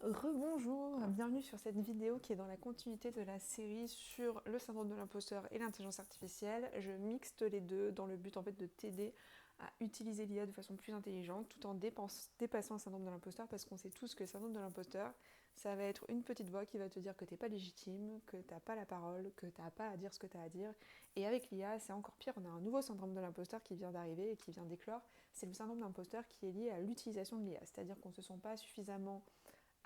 Rebonjour, bienvenue sur cette vidéo qui est dans la continuité de la série sur le syndrome de l'imposteur et l'intelligence artificielle. Je mixte les deux dans le but en fait de t'aider à utiliser l'IA de façon plus intelligente tout en dépassant le syndrome de l'imposteur parce qu'on sait tous que le syndrome de l'imposteur, ça va être une petite voix qui va te dire que t'es pas légitime, que t'as pas la parole, que t'as pas à dire ce que t'as à dire. Et avec l'IA, c'est encore pire, on a un nouveau syndrome de l'imposteur qui vient d'arriver et qui vient d'éclore. C'est le syndrome de l'imposteur qui est lié à l'utilisation de l'IA, c'est-à-dire qu'on ne se sent pas suffisamment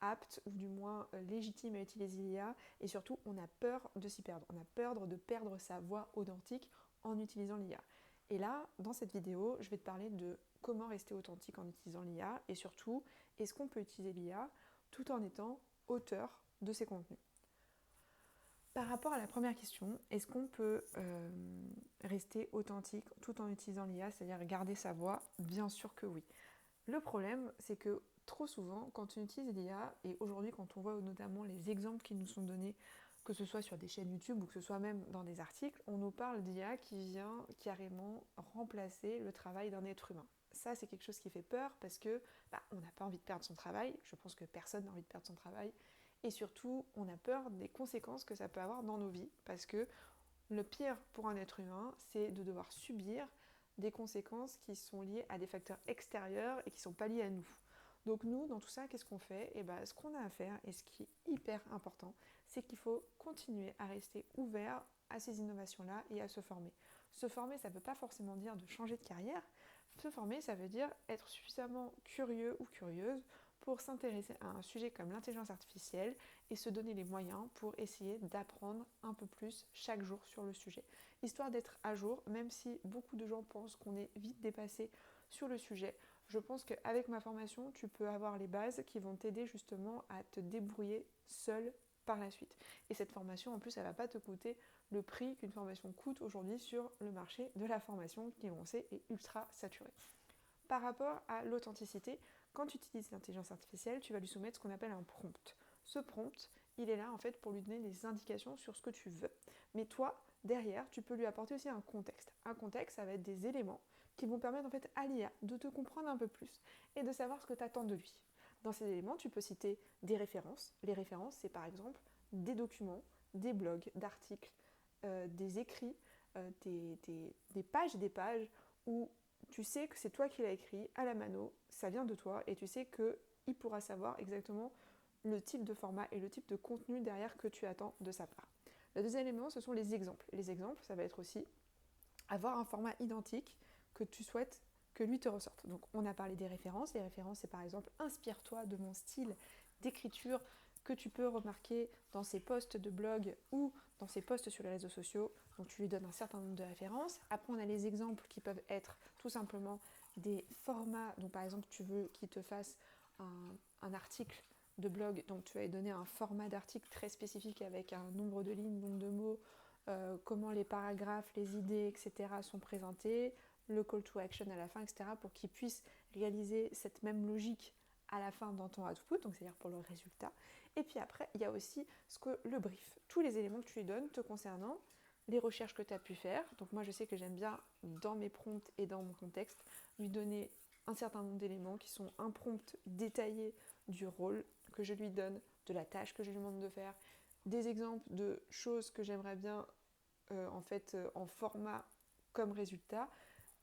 apte ou du moins légitime à utiliser l'IA et surtout on a peur de s'y perdre, on a peur de perdre sa voix authentique en utilisant l'IA. Et là, dans cette vidéo, je vais te parler de comment rester authentique en utilisant l'IA et surtout, est-ce qu'on peut utiliser l'IA tout en étant auteur de ses contenus. Par rapport à la première question, est-ce qu'on peut rester authentique tout en utilisant l'IA, c'est-à-dire garder sa voix? Bien sûr que oui. Le problème, c'est que trop souvent, quand on utilise l'IA, et aujourd'hui quand on voit notamment les exemples qui nous sont donnés, que ce soit sur des chaînes YouTube ou que ce soit même dans des articles, on nous parle d'IA qui vient carrément remplacer le travail d'un être humain. Ça, c'est quelque chose qui fait peur parce que on n'a pas envie de perdre son travail. Je pense que personne n'a envie de perdre son travail. Et surtout, on a peur des conséquences que ça peut avoir dans nos vies parce que le pire pour un être humain, c'est de devoir subir des conséquences qui sont liées à des facteurs extérieurs et qui ne sont pas liés à nous. Donc nous, dans tout ça, qu'est-ce qu'on fait? Ce qu'on a à faire, et ce qui est hyper important, c'est qu'il faut continuer à rester ouvert à ces innovations-là et à se former. Se former, ça ne veut pas forcément dire de changer de carrière. Se former, ça veut dire être suffisamment curieux ou curieuse pour s'intéresser à un sujet comme l'intelligence artificielle et se donner les moyens pour essayer d'apprendre un peu plus chaque jour sur le sujet. Histoire d'être à jour, même si beaucoup de gens pensent qu'on est vite dépassé sur le sujet, je pense qu'avec ma formation, tu peux avoir les bases qui vont t'aider justement à te débrouiller seul par la suite. Et cette formation, en plus, elle ne va pas te coûter le prix qu'une formation coûte aujourd'hui sur le marché de la formation qui, on sait, est ultra saturé. Par rapport à l'authenticité, quand tu utilises l'intelligence artificielle, tu vas lui soumettre ce qu'on appelle un prompt. Ce prompt, il est là en fait pour lui donner des indications sur ce que tu veux. Mais toi, derrière, tu peux lui apporter aussi un contexte. Un contexte, ça va être des éléments qui vont permettre en fait à l'IA de te comprendre un peu plus et de savoir ce que tu attends de lui. Dans ces éléments, tu peux citer des références. Les références, c'est par exemple des documents, des blogs, d'articles, des écrits, des pages et des pages où tu sais que c'est toi qui l'as écrit à la mano, ça vient de toi et tu sais qu'il pourra savoir exactement le type de format et le type de contenu derrière que tu attends de sa part. Le deuxième élément, ce sont les exemples. Les exemples, ça va être aussi avoir un format identique que tu souhaites que lui te ressorte. Donc on a parlé des références. Les références, c'est par exemple inspire-toi de mon style d'écriture que tu peux remarquer dans ses posts de blog ou dans ses posts sur les réseaux sociaux. Donc tu lui donnes un certain nombre de références. Après on a les exemples qui peuvent être tout simplement des formats. Donc par exemple tu veux qu'il te fasse un article de blog, donc tu vas lui donner un format d'article très spécifique avec un nombre de lignes, nombre de mots, comment les paragraphes, les idées, etc. sont présentés, le call to action à la fin, etc. pour qu'il puisse réaliser cette même logique à la fin dans ton output, donc c'est-à-dire pour le résultat. Et puis après, il y a aussi le brief, tous les éléments que tu lui donnes te concernant, les recherches que tu as pu faire. Donc moi je sais que j'aime bien dans mes prompts et dans mon contexte lui donner un certain nombre d'éléments qui sont un prompt détaillé du rôle que je lui donne, de la tâche que je lui demande de faire, des exemples de choses que j'aimerais bien en format comme résultat.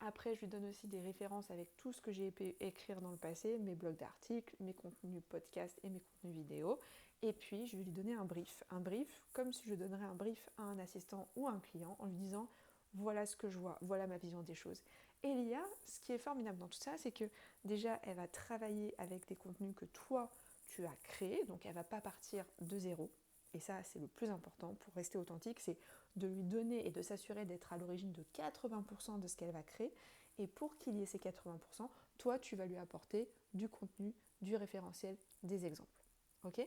Après, je lui donne aussi des références avec tout ce que j'ai pu écrire dans le passé, mes blogs d'articles, mes contenus podcast et mes contenus vidéo. Et puis, je vais lui donner un brief. Un brief, comme si je donnerais un brief à un assistant ou à un client en lui disant voilà ce que je vois, voilà ma vision des choses. Et l'IA, ce qui est formidable dans tout ça, c'est que déjà, elle va travailler avec des contenus que toi, tu as créés, donc elle ne va pas partir de zéro. Et ça, c'est le plus important pour rester authentique, c'est de lui donner et de s'assurer d'être à l'origine de 80% de ce qu'elle va créer. Et pour qu'il y ait ces 80%, toi, tu vas lui apporter du contenu, du référentiel, des exemples. Ok?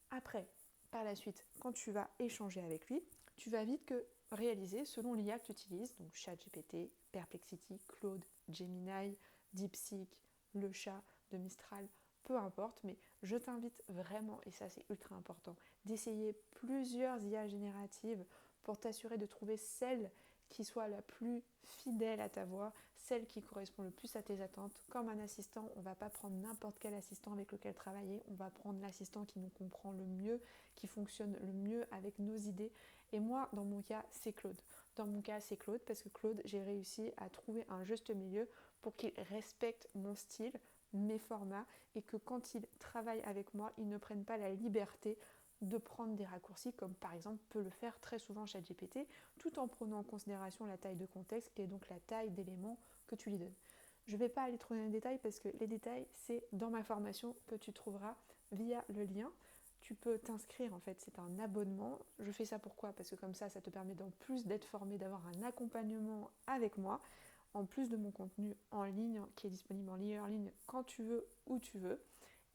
Après, par la suite, quand tu vas échanger avec lui, tu vas vite réaliser selon l'IA que tu utilises, donc ChatGPT, Perplexity, Claude, Gemini, DeepSeek, le chat de Mistral, peu importe, mais je t'invite vraiment, et ça c'est ultra important, d'essayer plusieurs IA génératives pour t'assurer de trouver celle qui soit la plus fidèle à ta voix, celle qui correspond le plus à tes attentes. Comme un assistant, on ne va pas prendre n'importe quel assistant avec lequel travailler, on va prendre l'assistant qui nous comprend le mieux, qui fonctionne le mieux avec nos idées. Et moi, dans mon cas, c'est Claude. Dans mon cas, c'est Claude parce que Claude, j'ai réussi à trouver un juste milieu pour qu'il respecte mon style, mes formats, et que quand il travaille avec moi, il ne prenne pas la liberté de prendre des raccourcis comme par exemple peut le faire très souvent ChatGPT, tout en prenant en considération la taille de contexte qui est donc la taille d'éléments que tu lui donnes. Je ne vais pas aller trop dans les détails parce que les détails c'est dans ma formation que tu trouveras via le lien. Tu peux t'inscrire en fait, c'est un abonnement. Je fais ça pourquoi? Parce que comme ça te permet en plus d'être formé, d'avoir un accompagnement avec moi, en plus de mon contenu en ligne qui est disponible en ligne quand tu veux, où tu veux.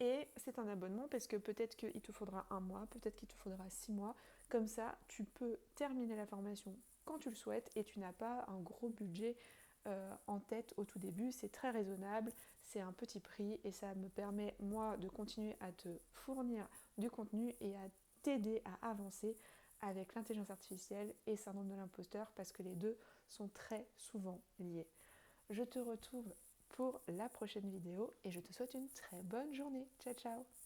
Et c'est un abonnement parce que peut-être qu'il te faudra 1 mois, peut-être qu'il te faudra 6 mois. Comme ça, tu peux terminer la formation quand tu le souhaites et tu n'as pas un gros budget en tête au tout début. C'est très raisonnable, c'est un petit prix et ça me permet moi de continuer à te fournir du contenu et à t'aider à avancer avec l'intelligence artificielle et syndrome de l'imposteur parce que les deux sont très souvent liés. Je te retrouve pour la prochaine vidéo et je te souhaite une très bonne journée. Ciao ciao.